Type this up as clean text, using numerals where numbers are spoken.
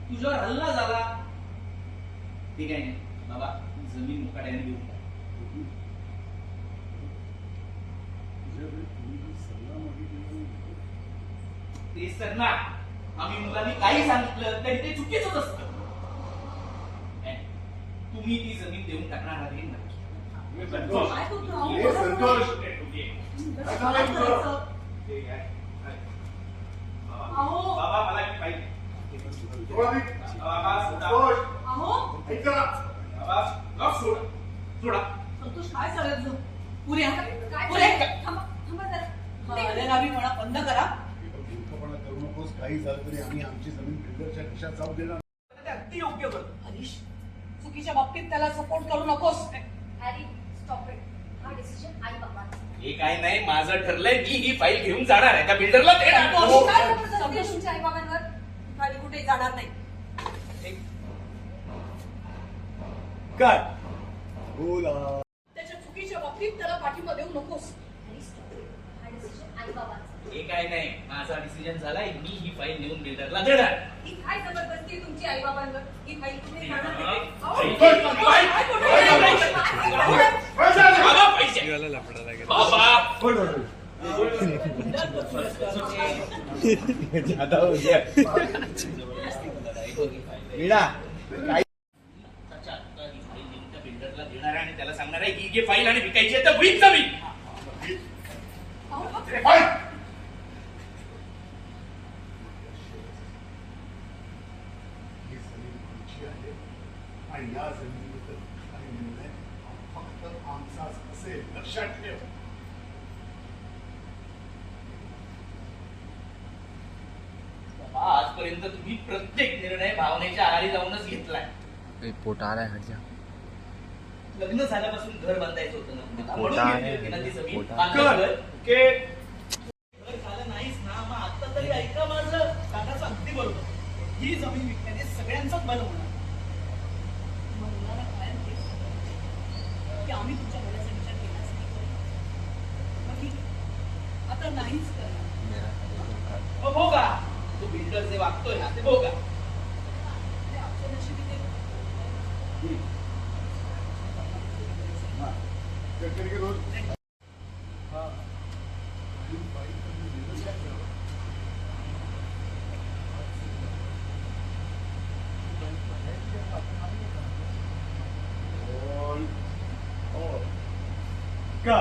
तुझ्यावर हल्ला झाला ते काय नाही बाबा, जमीन मुकाट्याने घेऊन टाक. ते सर ना, आम्ही मुलांनी काही सांगितलं तरी ते चुकीचंच असतं. तुम्ही ती जमीन देऊन टाकणार आहे नक्की. संतोष, बाबा मला पाहिजे. सोडा. संतोष काय चालत पुऱ्या म्हणा बंद करा. करू नकोस, काही झालं तरी आम्ही आमची जमीन बिल्डरच्या खिशात जाऊ देणार. अगदी योग्य करतो. हरीश, चुकीच्या बाबतीत त्याला सपोर्ट करू नकोस. Harry, stop it. हा डिसिजन आई बाबांचा. हे काय नाही, माझं ठरलंय मी ही फाईल घेऊन जाणार आहे त्या बिल्डरला देणार. काय जबरदस्ती आहे तुमच्या आई बाबांवर? फाईल कुठे जाणार नाही. काय बोला, त्याच्या चुकीच्या बाबतीत त्याला पाठिंबा देऊ नकोस. Harry, stop it. हा डिसिजन आई बाबांचा. हे काय नाही, माझा डिसिजन झालाय, मी ही फाईल नेऊन बिल्डरला देणार. ही काय जबरदस्ती आहे तुमची आई बाबांवर? ही फाईल तुम्ही जाणार बाबा, नाही. पैसे बाबा बिल्डरला देणार आहे आणि त्याला सांगणार आहे की फाईल आणि विकायची आहे तर होईल जमीन. आणि या जमिनीबद्दल काही निर्णय फक्त आमचाच असेल, लक्षात ठेव. आजपर्यंत तुम्ही प्रत्येक निर्णय भावनेच्या आहारी जाऊनच घेतलाय. पोटा आलाय हरच्या. लग्न झाल्यापासून घर बांधायचं होतं ना, पोटा म्हणून आहे. घेतली होती ना ती जमीन. पोटा. बांधलं घर. घर झालं नाहीच ना, मग आता तरी ऐका माझं. काकाचं अगदी बरोबर. ही जमीन विकण्याने सगळ्यांचाच बल होणार. मग मुलाला काय म्हणते की आम्ही तुमच्या भल्याचा विचार केलाच नाही. मग ठीक आहे, आता नाहीच करणार. मग बघा, तो बिल्डर जे वागतोय ना ते बघा. ते आमच्या नशिबी ते का